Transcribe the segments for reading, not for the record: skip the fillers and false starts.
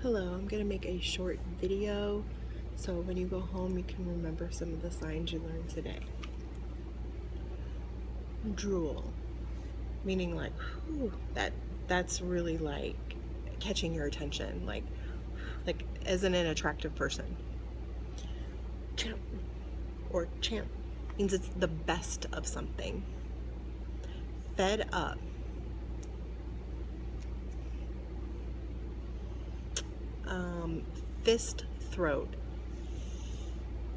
Hello, I'm going to make a short video so when you go home you can remember some of the signs you learned today. Drool, meaning like, whew, that's really like catching your attention, like as an attractive person. Champ or champ means it's the best of something. Fed up. Fist throat,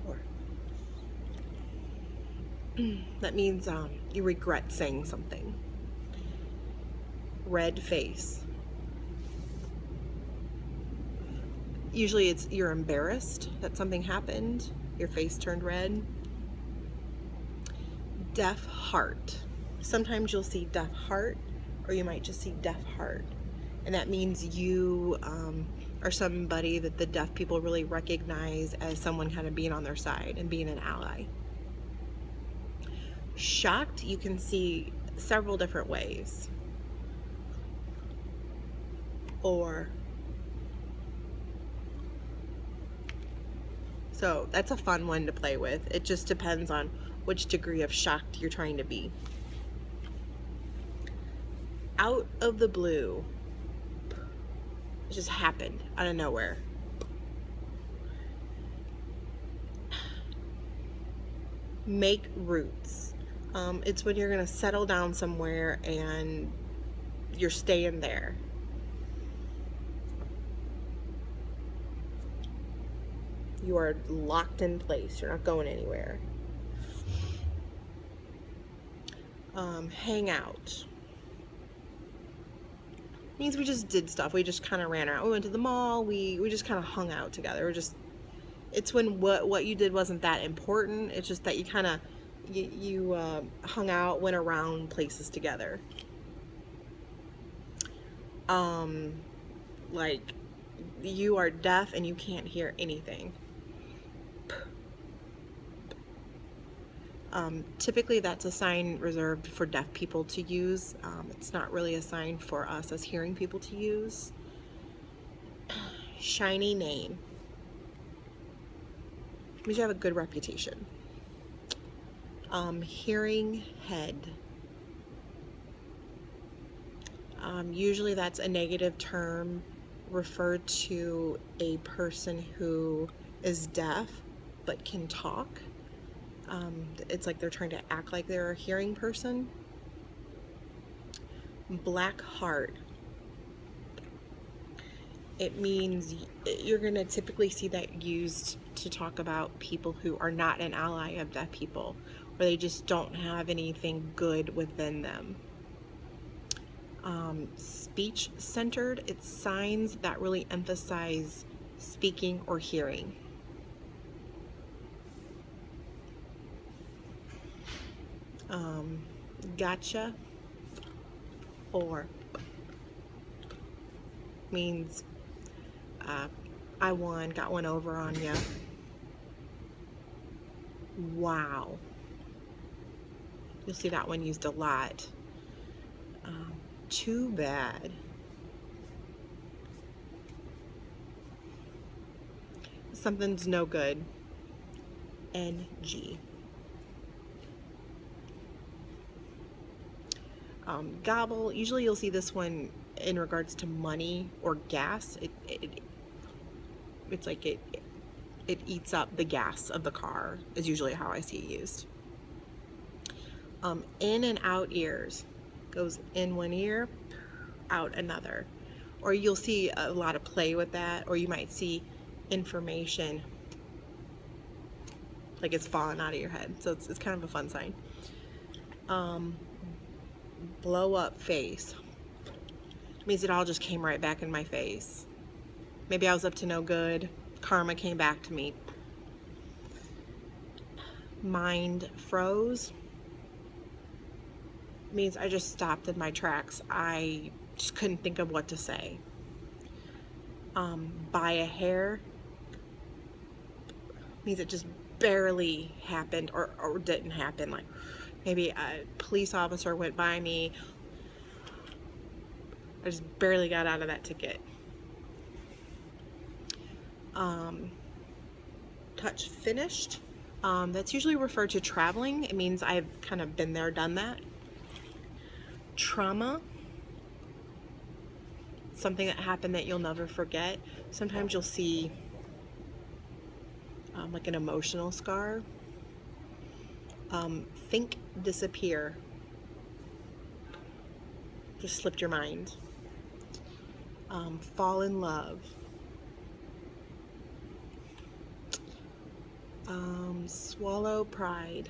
or that means you regret saying something. Red face, usually it's you're embarrassed that something happened, your face turned red. Deaf heart, sometimes you'll see deaf heart or you might just see deaf heart, and that means you are somebody that the deaf people really recognize as someone kind of being on their side and being an ally. Shocked, you can see several different ways. Or, so that's a fun one to play with. It just depends on which degree of shocked you're trying to be. Out of the blue, it just happened out of nowhere. Make roots. It's when you're gonna settle down somewhere and you're staying there. You are locked in place. You're not going anywhere. Hang out means we just did stuff. We just kind of ran around. We went to the mall. We just kind of hung out together. It's when what you did wasn't that important. It's just that you kind of you hung out, went around places together. Like you are deaf and you can't hear anything. Typically that's a sign reserved for deaf people to use. It's not really a sign for us as hearing people to use. Shiny name means you have a good reputation. Hearing head. Usually that's a negative term referred to a person who is deaf but can talk. It's like they're trying to act like they're a hearing person. Black heart. It means you're going to typically see that used to talk about people who are not an ally of deaf people, or they just don't have anything good within them. Speech centered. It's signs that really emphasize speaking or hearing. Gotcha, or means I won, got one over on ya. Wow, you'll see that one used a lot. Too bad. Something's no good. NG. Gobble, usually you'll see this one in regards to money or gas. It's like it eats up the gas of the car is usually how I see it used. In and out ears, goes in one ear, out another. Or you'll see a lot of play with that, or you might see information like it's falling out of your head. So it's kind of a fun sign. Blow up face means it all just came right back in my face. Maybe I was up to no good. Karma came back to me. Mind froze means I just stopped in my tracks. I just couldn't think of what to say. By a hair means it just barely happened or didn't happen. Like maybe a police officer went by me. I just barely got out of that ticket. Touch finished. That's usually referred to traveling. It means I've kind of been there, done that. Trauma. Something that happened that you'll never forget. Sometimes you'll see like an emotional scar. Think, disappear. Just slipped your mind. Fall in love. Swallow pride.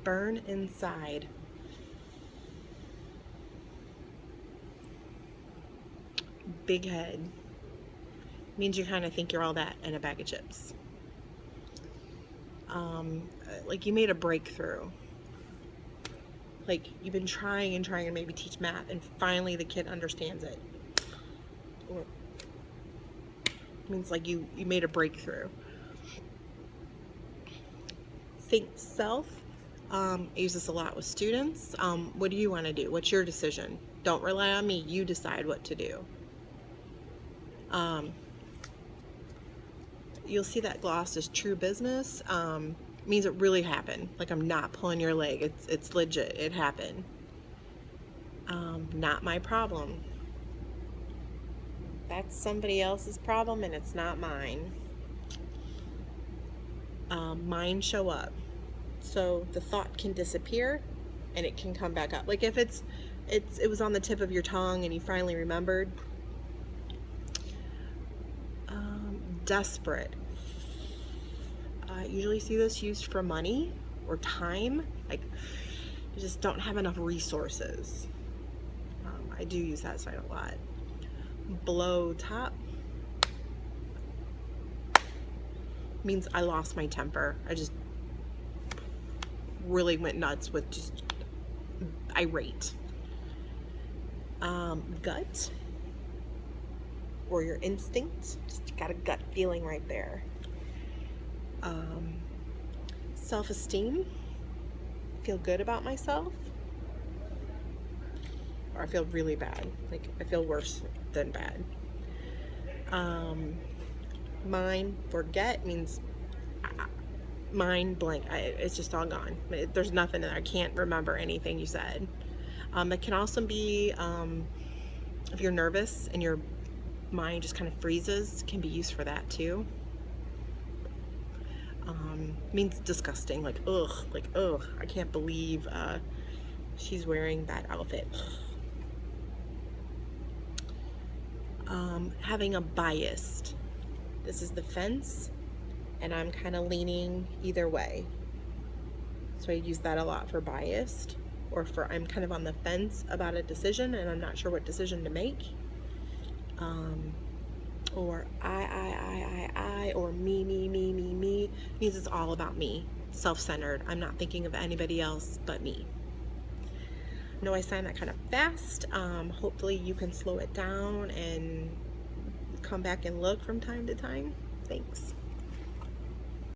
Burn inside. Big head. Means you kind of think you're all that and a bag of chips. Like you made a breakthrough. Like you've been trying and trying to maybe teach math and finally the kid understands it. Or means like you made a breakthrough. Think self. I use this a lot with students. What do you want to do? What's your decision? Don't rely on me. You decide what to do. You'll see that gloss is true business. Means it really happened. Like I'm not pulling your leg. It's legit. It happened. Not my problem. That's somebody else's problem and it's not mine. Mine show up. So the thought can disappear and it can come back up. Like if it was on the tip of your tongue and you finally remembered. Desperate. I usually see this used for money or time. Like you just don't have enough resources. I do use that side a lot. Blow top. Means I lost my temper. I just really went nuts with just irate. Gut. Or your instinct. Just got a gut feeling right there. Self-esteem. Feel good about myself. Or I feel really bad. Like I feel worse than bad. Mind, forget means mind blank. It's just all gone. There's nothing there. I can't remember anything you said. It can also be if you're nervous and your mind just kind of freezes, can be used for that too. Means disgusting, like ugh, I can't believe she's wearing that outfit. Having a biased. This is the fence, and I'm kind of leaning either way. So I use that a lot for biased, or for I'm kind of on the fence about a decision and I'm not sure what decision to make. Or I, or me, means it's all about me, self-centered. I'm not thinking of anybody else but me. I know I sound that kind of fast. Hopefully you can slow it down and come back and look from time to time. Thanks.